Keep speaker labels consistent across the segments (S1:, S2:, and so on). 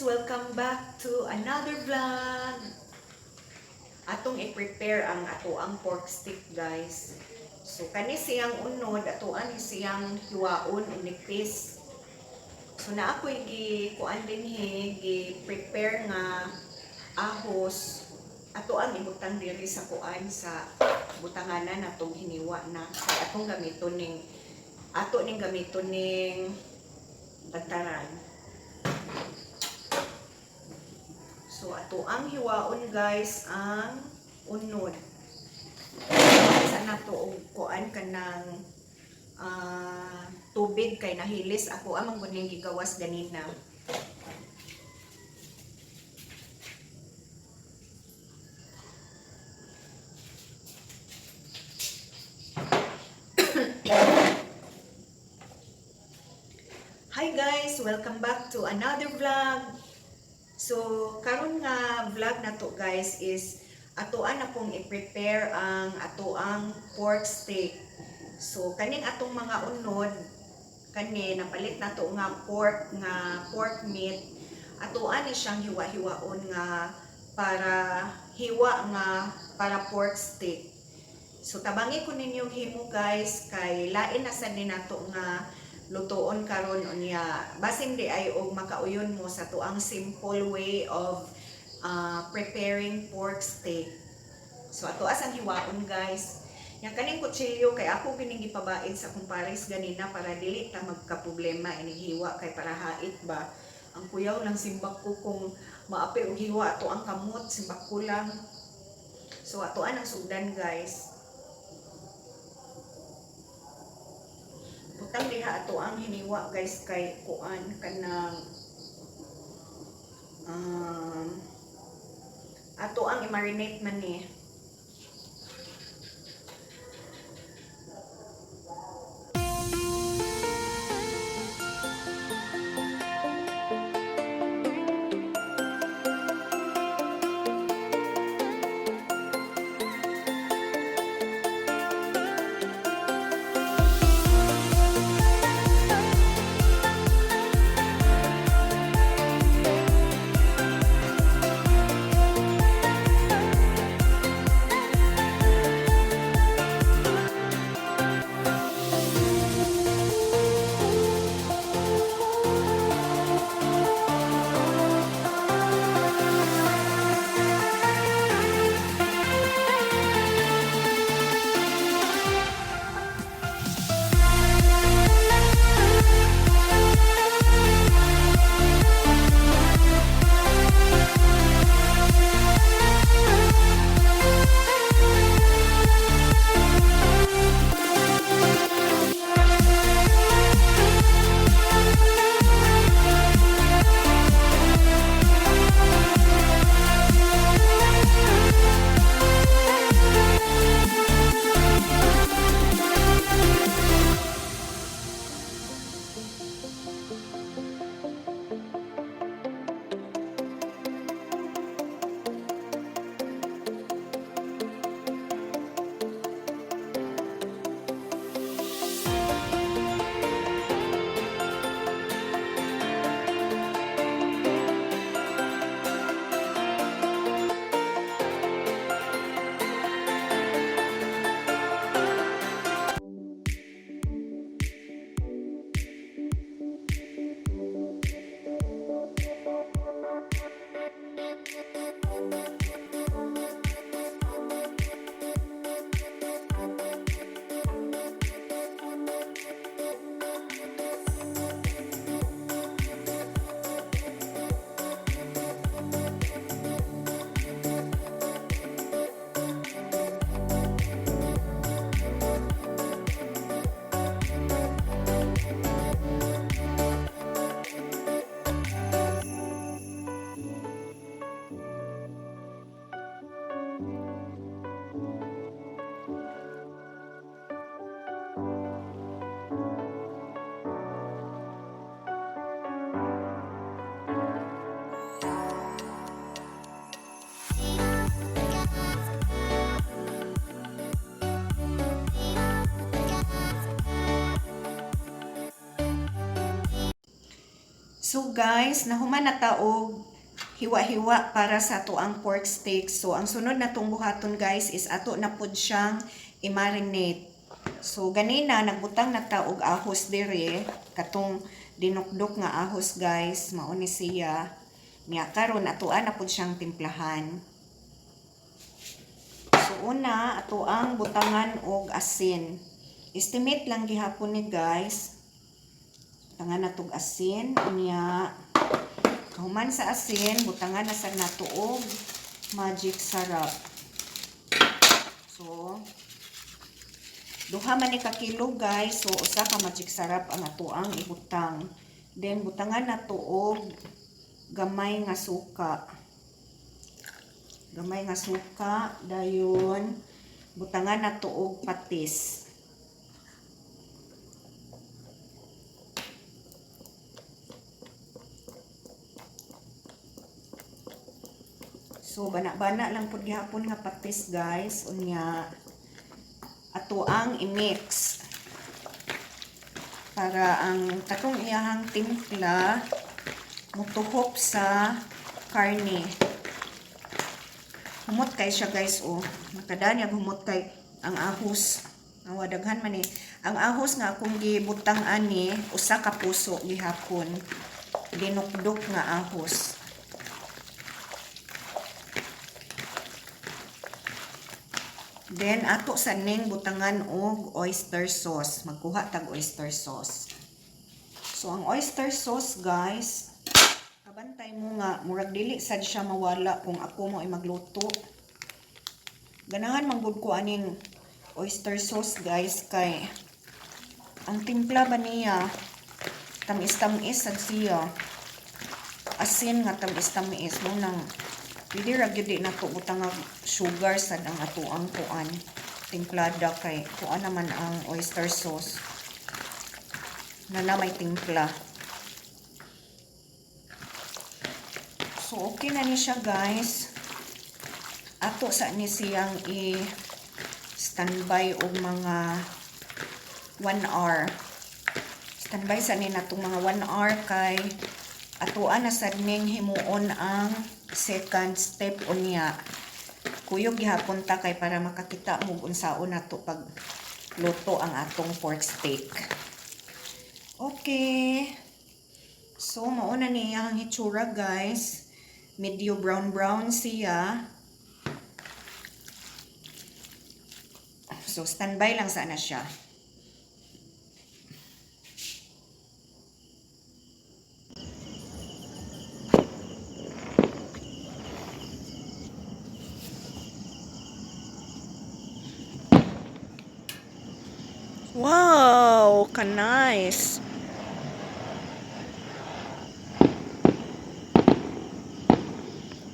S1: Welcome back to another vlog. Atong i-prepare ang atoang pork stick, guys. So kani siyang unod, atoan siyang hiwaon unipis. So na ako gi-kuan dinhi, gi-prepare nga ahos. Atoan ibutang diri sa kuan sa butanganan atong hiniwa na. Kay atong gamiton ning gamiton ning tagtaran. So, ato ang hiwaon, guys, ang unod. Sa nato kuan ka ng tubig kay nahilis. Ako amang guning gigawas ganina. Hi guys! Welcome back to another vlog. So, karon nga vlog na to guys is atoan akong i-prepare ang atoang pork steak. So, kaning atong mga unod, kani napalit na to nga pork meat. Atoan ni siyang hiwa-hiwaon nga para pork steak. So, tabangi ko ninyong himo guys kay lain na sad ni nato nga lutoon karon unya basin di ay og makauyon mo sa tuang simple way of preparing pork steak. So ato as ang hiwaon guys. Yang kaning kutsilyo kay ako kining gipabaid sa kumpares ganina para dili ta magka-problema ining hiwa kay para hait ba. Ang kuyaw lang simbak ko kung maapi og hiwa ato ang kamot simbak ko lang. So atoan ang sugdan guys. Butang diha ato ang hiniwa guys kay kuan kanang ato ang i-marinate man ni. So guys, nahuman na taog hiwa-hiwa para sa tuang pork steak. So ang sunod na tong buhaton guys is ato na pud siyang i-marinate. So ganina nagbutang na taog ahos dire, katong dinukdok nga ahos guys, mao ni siya. Nya karon atoan na pud siyang timplahan. So una ato ang butangan og asin. Estimate lang gihapon ni guys. Butangan na tog asin unya. Kahuman sa asin, butangan na sa nato og magic sarap. So duha man ni ka kilo guys, so usa ka magic sarap ang ato ang ibutang. Then butangan nato og gamay nga suka. Gamay nga suka, dayon butangan nato og patis. So bana-bana lang pud gihapon nga patis guys, unya ato ang i-mix para ang katong iyahang timpla mutuhop sa karne. Humot kay siya guys, oh. Makadaan yung humot kay ang ahos. Awadaghan man eh. Ang ahos nga akong gibutang ani, usa ka puso gihapon. Dinukdok nga ahos. Then ato sa ning butangan og oyster sauce. Magkuha tag oyster sauce. So ang oyster sauce guys, kabantay mo nga murag dili sad siya mawala kung ako mo ay magluto. Ganahan manggod ko aning oyster sauce guys kay ang timpla ba niya tamis-tamis sad siya. Asin nga tamis-tamis mo nang pwede ra gyud na to butang sugar sad ang atoang kuan timplada kay kuan naman ang oyster sauce na may timpla. So okay na ni siya guys. Ato sa ni siyang i-standby og mga 1 hour. Standby sa ni natong mga 1 hour kay atoan na sad ning himuon ang second step unya. Kuyog gihapon ta kay para makakita mo unsaon nato pag luto ang atong pork steak. Okay. So mao na niya ang hitsura guys. Medyo brown siya. So standby lang sana siya. Wow, ka-nice.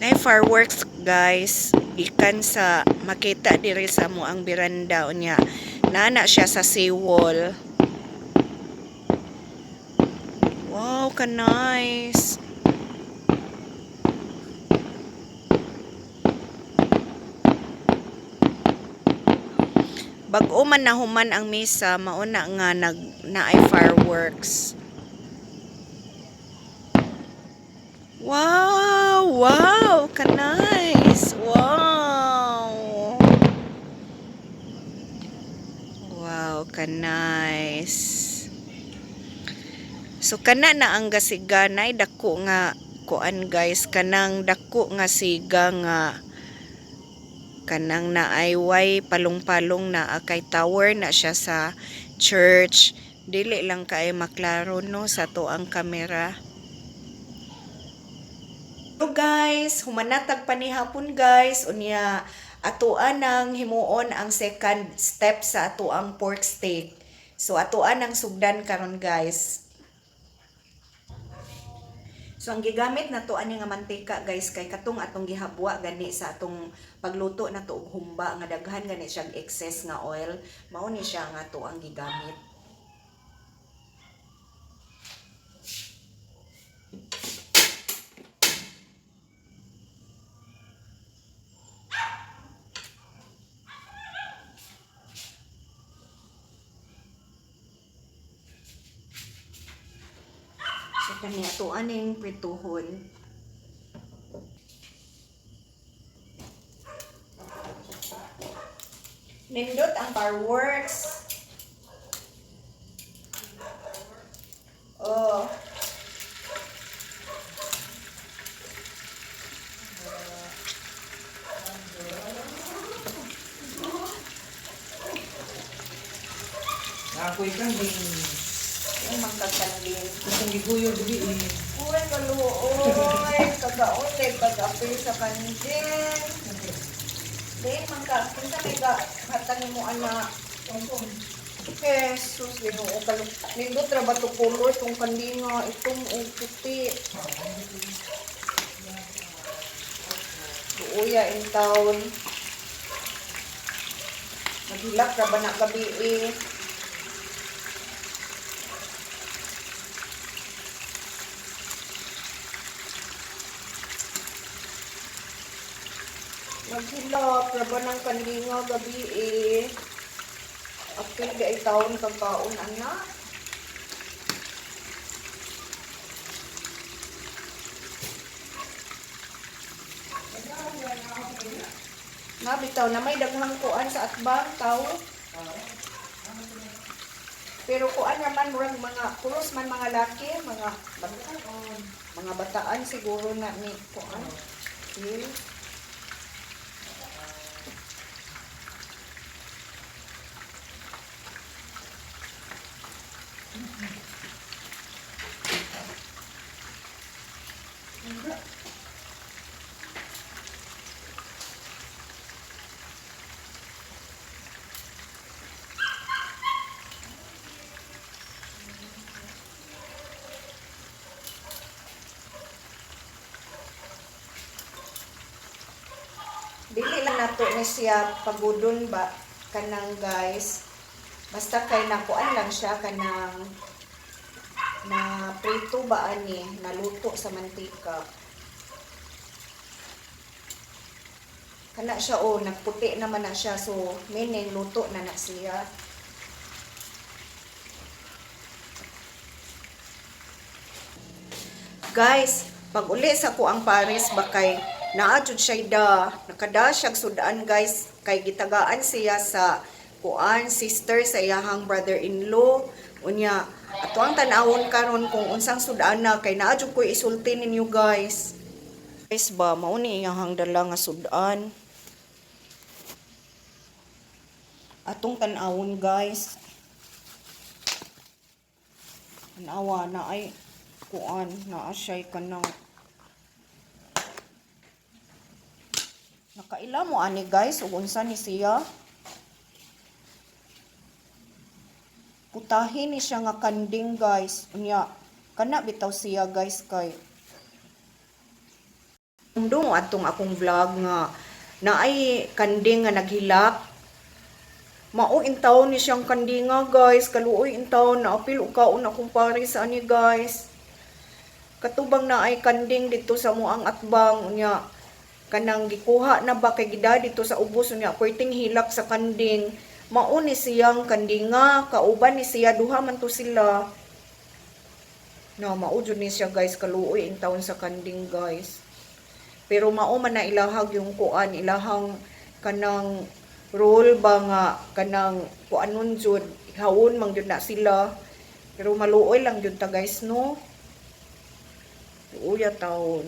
S1: Nay fireworks guys, gikan sa makita diri sa mo ang beranda unya. Nana siya sa seawall. Wow, ka-nice. Bag-o man nahuman ang misa, mauna nga naay fireworks. Wow! Wow! Ka-nice! Wow! Wow! Ka-nice! So, kana na ang gasiganay, dako nga kuan guys, kanang dako nga siga nga kanang naayway palong-palong na kay tower na siya sa church. Dili lang kay maklaro no sa to ang kamera. So guys, humanatag panihapon guys unya atoan nang himuon ang second step sa atoang pork steak. So atoan nang sugdan karon guys. So ang gigamit na to ani nga mantika guys kay katong atong gihabwa gani sa atong pagluto na to og humba nga daghan gani siya excess nga oil, mao ni siya nga to ang gigamit. So Kani ato aning prituhon. Nindot ang fireworks. Oh.
S2: Ako ikan din.
S1: Yung magkakandin.
S2: Kusang giguyo gabi eh.
S1: Uy, kaluoy. Kagaon, kagapil sa kandin. Dahil punta may hatang mo anak. Jesus, ginoo kalong. Nindot ra ba ito color itong kandinga, itong puti. Uya in town. Maghilak ra ba na gabi eh. Maghilak ra ba ng kandinga gabi eh. Apil di ay taon kagkaon anak. Nabitaw na may daghang kuan sa atbang tao. Pero kuan naman murag mga puros man mga laki, mga bataan siguro na ni kuan. Okay. Dili lang nato ni siya pagudon ba kanang guys. Basta kay nakuan lang siya kanang na prito ba ani naluto sa mantika. Kana siya nagputi naman na siya so meaning luto na na siya. Guys, pag uli sa ko ang Paris bakay naadjud siya nakada siya sudan guys kay gitagaan siya sa kuan sister sa iyahang brother-in-law unya ato ang tan-awon karon kung unsang sudan na kay naadjud ko isulti ninyo guys. Guys ba mao ni iyahang dala nga sudan. Atong tan-awon guys. Tanawa na ay kuan naa siya kanang nakaila mo ani guys ug unsa ni siya. Putahin ni siya nga kanding guys. Unya kana bitaw siya guys kay ndong atong akong vlog nga naay kanding nga naghilak. Mao intaw ni siyang kandinga guys, kaluoy intaw na apil og kaon akong pare sa ani guys. Katubang naay kanding dito sa muang atbang unya kanang gikuha na ba kay gida dito sa ubos unya perting hilak sa kanding. Mao ni siyang kandinga, kauban ni siya duha man to sila. No, mao jud ni siya guys kaluoy in taon sa kanding guys. Pero mao man na ilahag yung kuan, ilahang kanang role ba nga kanang kuanon jud hawon man jud na sila. Pero maluoy lang jud ta guys no. Uya taon.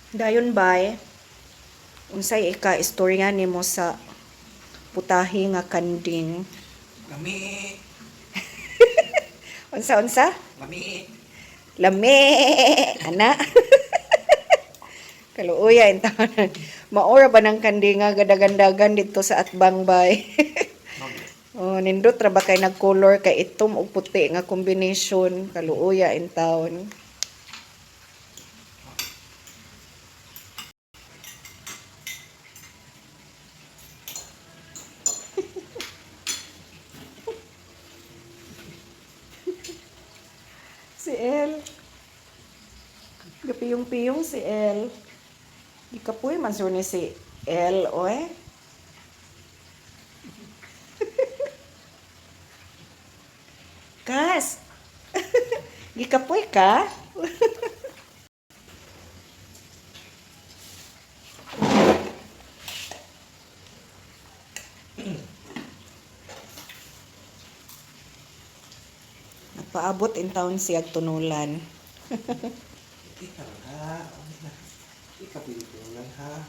S1: Dayon bay, unsay ika-istorya nimo sa putahi nga kanding?
S2: Lami.
S1: Unsa?
S2: Lami.
S1: Lami, ana. Kaluoya in taon. Maora ba ng kanding nga gadagandagan dito sa atbang bay? Nindot ra ba kay nag-color kay itom ug puti nga combination, kaluoya in taon. Si El. Gapiyong-piyong si El. Ikapoy man ni si El, oy. Kas. Gikapoy ka? Napaabot in taon siya tunulan.
S2: Ika lang ha. Ika lang ha.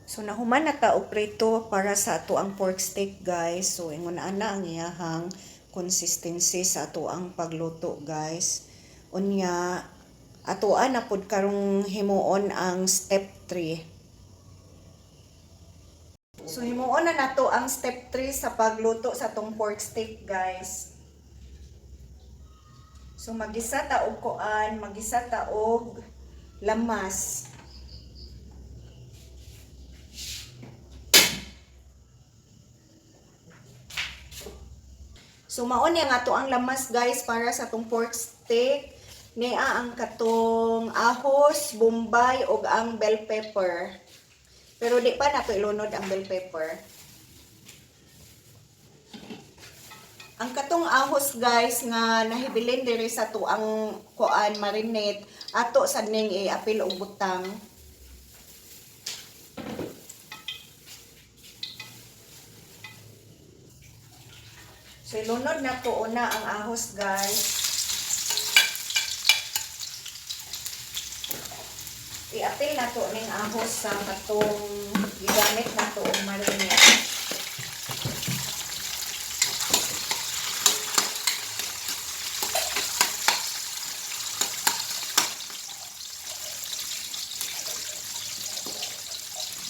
S1: So nahuman na ta og preto para sa ato ang pork steak guys. So ingon ana ang iyahang consistency sa ato ang pagluto guys. Unya atoan na pud karong himuon ang step 3. So himuon na nato ang step 3 sa pagluto sa atong pork steak guys. So magisa ta og kuan, magisa ta og lamas. So mao ni nga to ang lamas guys para sa atong pork steak. Nia ang katong ahos, bombay ug ang bell pepper. Pero di pa nato ilunod ang bell pepper. Ang katong ahos guys nga nahibilin diri sa tuang kuan marinate ato sad ning i-apil og butang. So ilunod na to una ang ahos guys. I-apil na to ning ahos sa katong gigamit na to og marinate.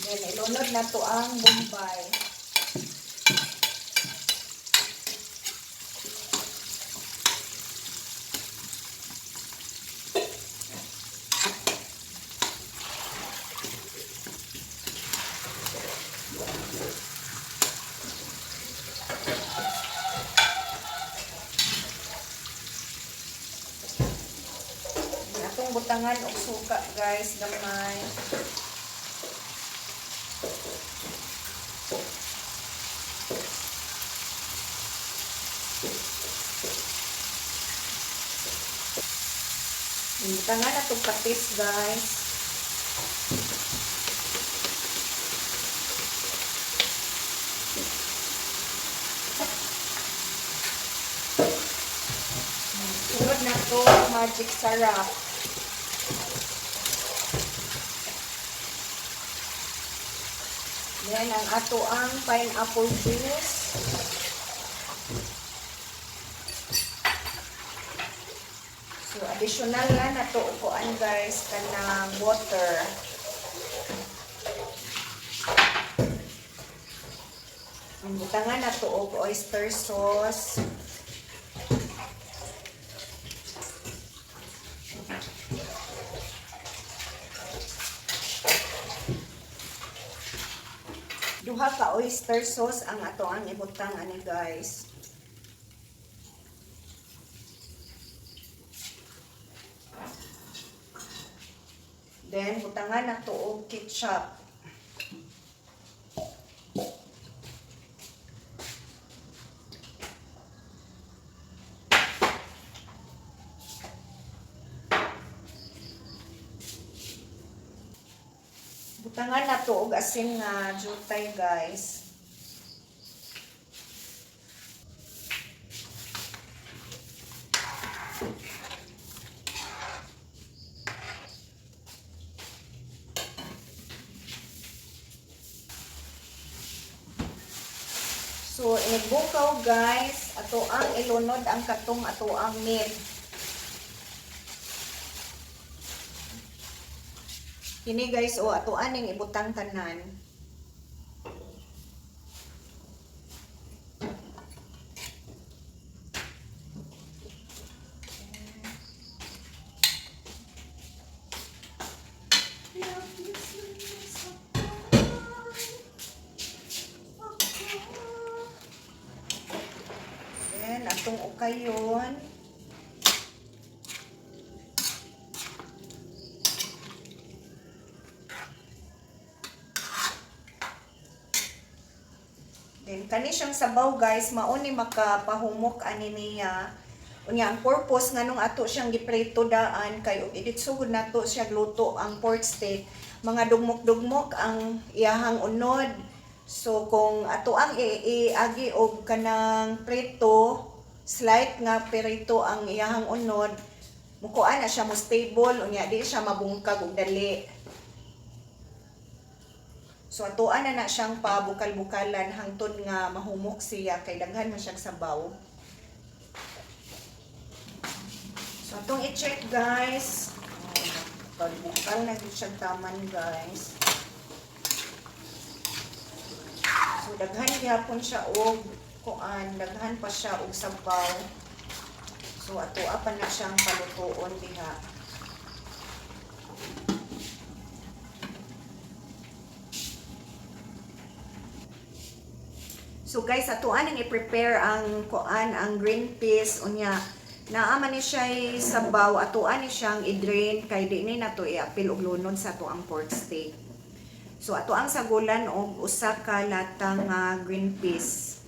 S1: Then, ilunod na to ang bombay. Atong butangan og suka guys, gamay. Butangan na itong patis guys. Sunod na ito magic sarap. Yan ang ato ang pineapple juice. So, additional na nato upuan guys kanang water. Ang butangan nato og oyster sauce. Duha ka oyster sauce ang ato ang ibutang ani guys. Then, butangan na to og ketchup. Butangan na to og asin nga jutay guys. So, inigbukaw guys, ato ang ilunod ang katong ato ang meat. Kini guys, o ato aning ibutang tanan. Then, atong ukayon. Then kani siyang sabaw guys, mao ni makapahumok ani niya. Unya ang purpose nganong ato siyang giprito daan kay og iditsugod nato siya luto ang pork steak. Mga dugmok-dugmok ang iyahang unod. So kung ato ang iagi og kanang prito, slight nga prito ang iyahang unod, mukuan na siya mo stable unya di siya mabungkag og dali. So atuan na siyang pabukal-bukalan hangtod nga mahumok siya kay daghan man siyang sabaw. So atong i-check guys. Pagbukal na gyud siya taman guys. So daghan gyapon siya og kuan, daghan pa siya og sabaw. So atoa pa na siyang palutuon diha. So guys, atuan ang i-prepare ang kuan, ang green peas unya. Naama ni siya sabaw, atuan ni siyang i-drain kay di ni nato i-apil og lunod sa ato ang pork steak. So ato ang sagulan og usa ka latang green peas.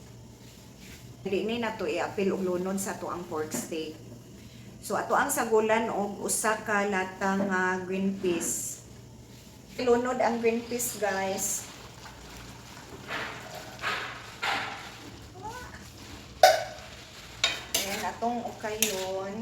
S1: Di ni nato i-apil og lunod sa ato ang pork steak. So ato ang sagulan og usa ka latang green peas. Lunod ang green peas guys. Ayan, atong ukayon.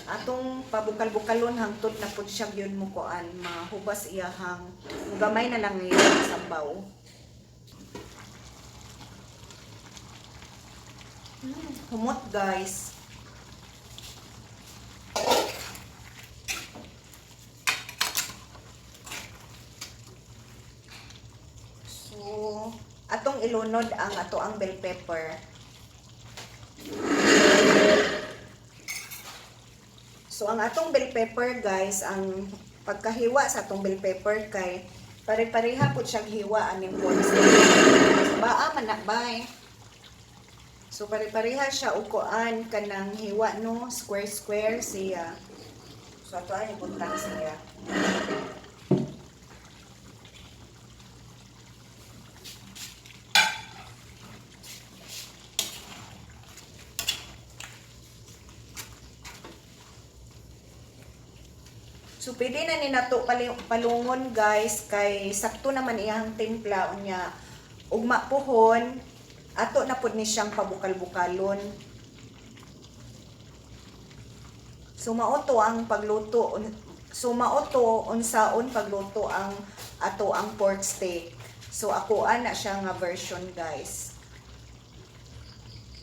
S1: Atong pabukal-bukalon hangtod na pud siya gyud mo kuan, mahubas iyahang gamay na lang yung sabaw. Humot guys. So, atong ilunod ang ato ang bell pepper. So, ang atong bell pepper guys, ang pagkahiwa sa atong bell pepper kay pare-pareha po siyang hiwa aning pork steak. Baa man na bay. So pare-pareha siya og kuan kanang hiwa no, square siya. So ato ay ibuntang siya. So pwede na ni nato palungon guys kay sakto naman iyang timpla unya ugma pohon. Ato na pud ni siyang pabukal-bukalon. So mauto ang pagluto. So mauto unsaon pagluto ang ato ang pork steak. So ako ana siya nga version guys.